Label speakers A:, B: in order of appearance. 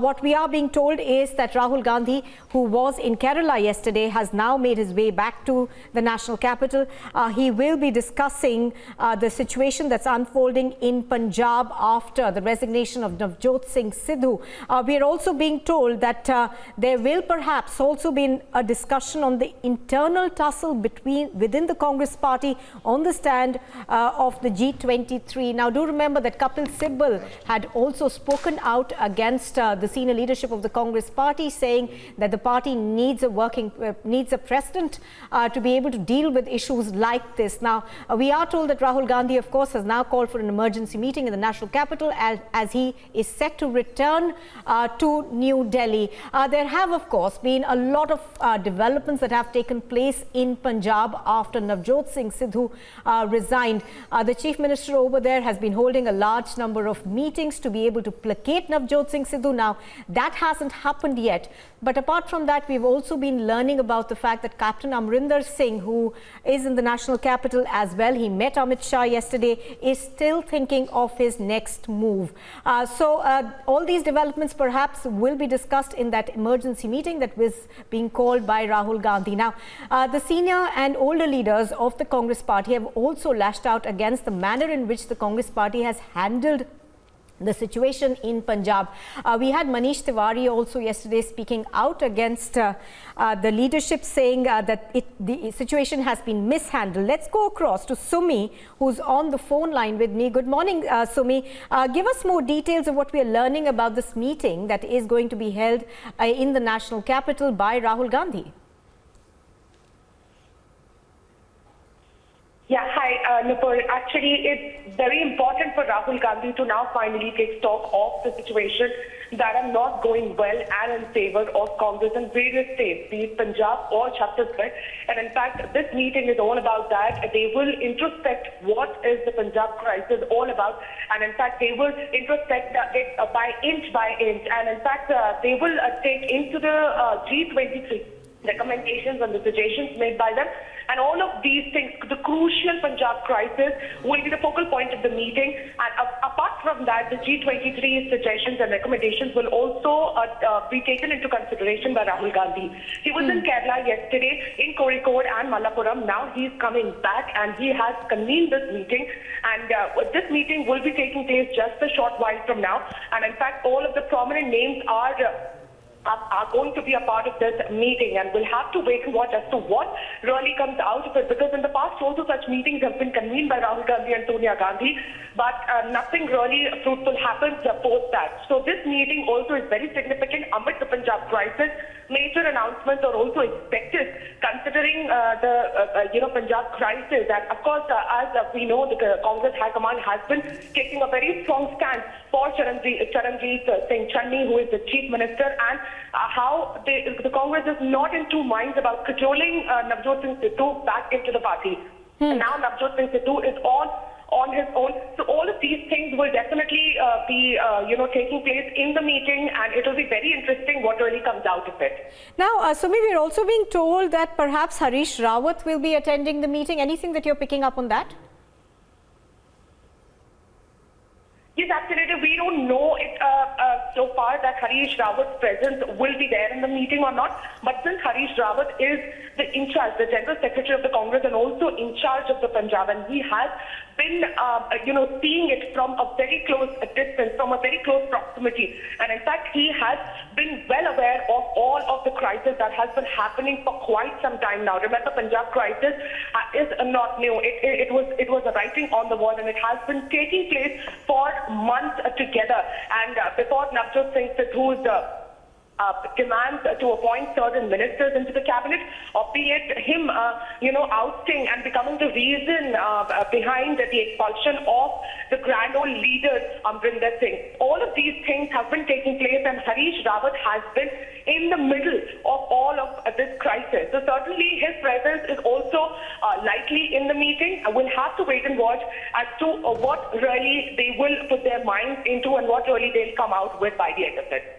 A: What we are being told is that Rahul Gandhi, who was in Kerala yesterday, has now made his way back to the national capital. He will be discussing the situation that's unfolding in Punjab after the resignation of Navjot Singh Sidhu. We are also being told that there will perhaps also be a discussion on the internal tussle within the Congress party on the stand of the G23. Now, do remember that Kapil Sibal had also spoken out against the senior leadership of the Congress party, saying that the party needs a precedent to be able to deal with issues like this. Now, we are told that Rahul Gandhi, of course, has now called for an emergency meeting in the national capital as he is set to return to New Delhi. There have, of course, been a lot of developments that have taken place in Punjab after Navjot Singh Sidhu resigned. The chief minister over there has been holding a large number of meetings to be able to placate Navjot Singh Sidhu. Now, that hasn't happened yet. But apart from that, we've also been learning about the fact that Captain Amrinder Singh, who is in the national capital as well, he met Amit Shah yesterday, is still thinking of his next move. So all these developments perhaps will be discussed in that emergency meeting that was being called by Rahul Gandhi. Now, the senior and older leaders of the Congress party have also lashed out against the manner in which the Congress party has handled the situation in Punjab. We had Manish Tiwari also yesterday speaking out against the leadership, saying that the situation has been mishandled. Let's go across to Sumi, who's on the phone line with me. Good morning, Sumi. Give us more details of what we are learning about this meeting that is going to be held in the national capital by Rahul Gandhi.
B: Yeah, hi, Nupur. Actually, it's very important for Rahul Gandhi to now finally take stock of the situation that are not going well and in favor of Congress in various states, be it Punjab or Chhattisgarh. And in fact, this meeting is all about that. They will introspect what is the Punjab crisis all about. And in fact, they will introspect it by inch. And in fact, they will take into the G23 recommendations and the suggestions made by them. And all of these things, the crucial Punjab crisis, will be the focal point of the meeting. And apart from that, the G23 suggestions and recommendations will also be taken into consideration by Rahul Gandhi. He was in Kerala yesterday, in Kozhikode and Malappuram. Now he's coming back and he has convened this meeting. And this meeting will be taking place just a short while from now. And in fact, all of the prominent names are going to be a part of this meeting, and we'll have to wait and watch as to what really comes out of it, because in the past also such meetings have been convened by Rahul Gandhi and Sonia Gandhi, but nothing really fruitful happens post that. So this meeting also is very significant amid the Punjab crisis. Major announcements are also expected considering the Punjab crisis. And of course, as we know, the Congress High Command has been taking a very strong stand for Charanjit Singh Channi, who is the Chief Minister, and how the Congress is not in two minds about cajoling Navjot Singh Sidhu back into the party. And now Navjot Singh Sidhu is on his own. So all of these things will definitely be taking place in the meeting, and it will be very interesting what really comes out of it.
A: Now, Sumi, we're also being told that perhaps Harish Rawat will be attending the meeting. Anything that you're picking up on that?
B: Yes, absolutely. We don't know it so far that Harish Rawat's presence will be there in the meeting or not. But since Harish Rawat is the in charge, the General Secretary of the Congress, and also in charge of the Punjab, and he has been, seeing it from a very close distance, from a very close proximity. And in fact, he has been well aware of all of the crisis that has been happening for quite some time now. Remember, Punjab crisis is not new. It was a writing on the wall, and it has been taking place for months together. And before Navjot Singh Sidhu's demands to appoint certain ministers into the cabinet, albeit him, ousting and becoming the reason behind the expulsion of the grand old leader, Amrinder Singh. All of these things have been taking place, and Harish Rawat has been in the middle of all of this crisis. So certainly his presence is also likely in the meeting. We'll have to wait and watch as to what really they will put their minds into and what really they'll come out with by the end of it.